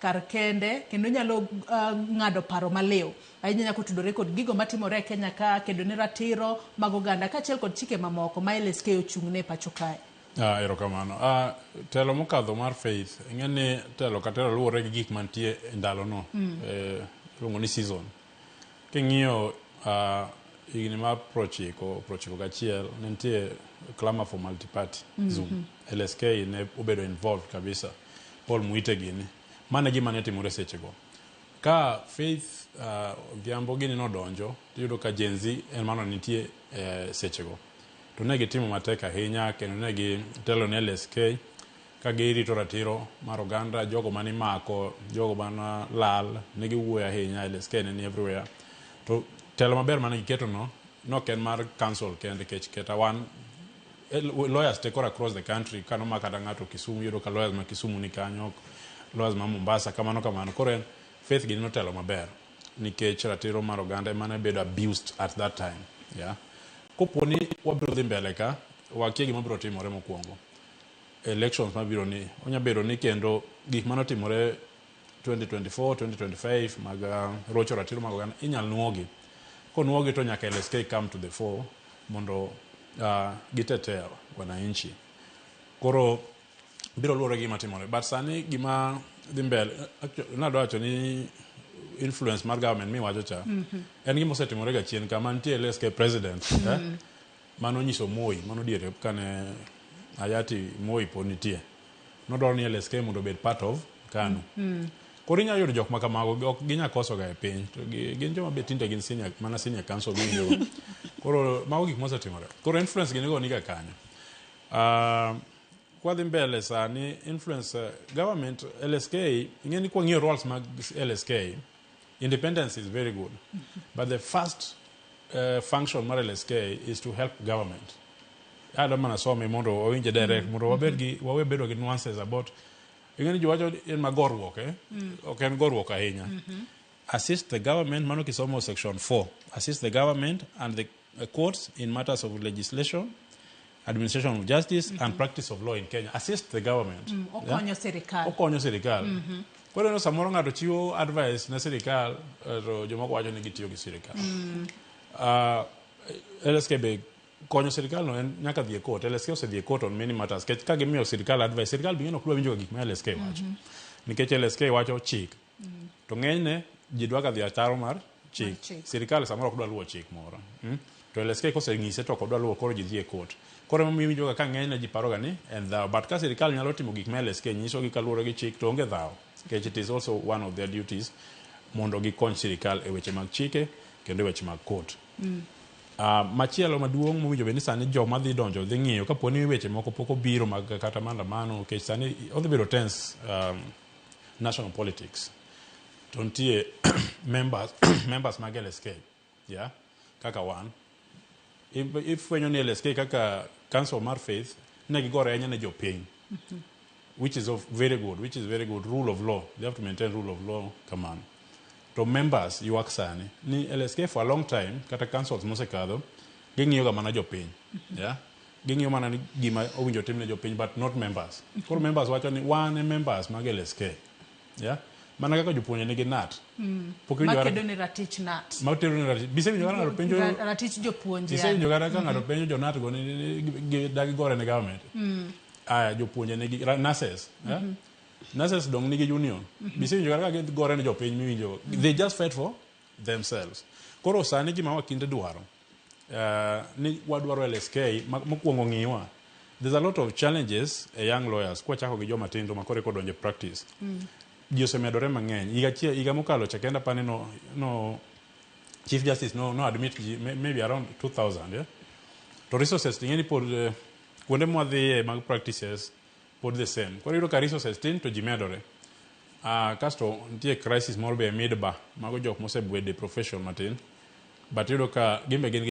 kar kende kendo nyalo ng'ado paro maliw ahinya nyaka tudore kod gigo matimore e Kenya ka kendo ne ratiro mag oganda kaachiel kod chike mamoko ma LSK ochung'ne pacho kae. Erokamano. Telo mokadho mar Faith ing'eni telo ka telo luwore gi gik mantie e ndalono luongo ni season. King'iyo higni ma prochiko gachiel ne nitie clamor for multi-party Zoom. LSK ne obedo involved kabisa. Paul Muite gini. Mane gima ne timore sechego. Ka Faith Odhiambo gini nodonjo, tiyudo ka Gen Z en mano nitie sechego. To ne gitimo matek ahinya kendo ne gitelo ne LSK ka girito ratiro mar oganda, jogo mani mako, jogo mana lal, ne giwuoyo ahinya, LSK ne ni everywhere. To telo maber mane giketo no ken mar council kende kech keta wan lawyers take across the country kano makata ng'ato Kisumu yudo ka lawyers ma Kisumu ni kanyo, lawyers ma Mombasa kamano. Koro Faith gini notelo maber nikech ratiro mar oganda mane bedo abused at that time. Yeah. Koponi wabiro dhi mbele ka wakia gima biro timore mokwongo elections mabiro ni onyabedo ni kendo gik manotimore 2024 2025 mag rocho ratiro mag oganda inyal nuogi konuogi to nyaka LSK come to the fore mondo gitetea wananchi. Koro biro luwore gima timore but sani gima dhi mbele nadwa wacho ni influence mar government miwacho cha en gima osetimore ga chien kama nitie LSK president mano nyiso Moi mano diere kane hayati Moi pod nitie nodwaro ni LSK mondo bed part of KANU. Koro inyalo yudo jok ma kamago ok ginya koso ga e piny to gin joma bet tinde gin senior council winjo. Koro mago gik mosetimore. Koro influence gini go niga kanyo. Kwa dhi mbele sani influence government LSK ingeni kwa ng'iyo roles mag LSK independence is very good but the first function mar LSK is to help government. Mana some mondo owinje direct mondo wawe bedo gi nuances about ingeni jowacho en magorruok ok en gorruok ahinya. Assist the government mano kisomo section 4 assist the government and the courts in matters of legislation, administration of justice and practice of law in Kenya. Assist the government. Okonyo sirkal. Okonyo sirkal. Koro no samoro ng'ato chiwo advice na sirkal to jomoko wacho ni gitiyo gi sirkal. LSK be konyo sirkal no en nyaka dhi e court. LSK osedhi e court on many matters. Ka gimiyo sirkal advice, sirkal bing'eno ok dwa winjo gik ma LSK wacho. Nikech LSK wacho chik. To ng'enyne ji dwa ka dhi ataro mar chik. Sirkal samoro ok dwa luwo chik moro. To LSK koseng'ise to ok dwa luwo koro ji dhi e court. Koro mimiyo ka ng'enyne ji paroga ni en dhaw. But ka sirkal nyalo timo gik ma LSK nyiso gi kaluwore gi chik to onge dhaw. It is also one of their duties mondo gikony sirkal e weche mag chike kendo e weche mag court. Machielo maduong' mowinjo bed ni sani joma dhi donjo dhi ng'iyo kaponi weche moko pok obiro mag kata maandamano nikech sani odhi bedo tense national politics. To nitie members mag LSK kaka wan ifwenyo ni LSK kaka council mar Faith ne gigore ahinya ne jopiny. Which is very good rule of law. They have to maintain rule of law command. To members ywak sani ni LSK for a long time kata councils mosekadho ging'iyo ga mana jopiny. Ging'iyo mana ni gima owinjo timne jopiny but not members. Koro members wacho ni wan e members mag LSK. Mana kaka jopuonje nigi nat. Makedo ni ratich nat. Makedo ni ratich. Bise winjo ng'ato penjo ratich jopuonje. Bise winjo ng'ato penjo jonat go ni dagi gore ne government. Jopuonje nigi nurses. Nurses dong nigi union. Bise winjo kaka gore ne jopiny miwinjo. They just fight for themselves. Koro sani gima wakinde dwaro. Ni wadwaro LSK mokwongo ng'iwa. There's a lot of challenges a young lawyers kwa chako gi joma tindo makore kodonje practice. Ji osemedore mang'eny. Higa mokalo chakenda pane no Chief Justice no admit maybe around 2000 To resources tingeni pod kuonde mwadhiye mag practices pod the same. Koro yudo ka resources tin to ji medore. Kasto nitie crisis moro be midba mago jok mosebwede profession matin. But yudo ka gimbe gin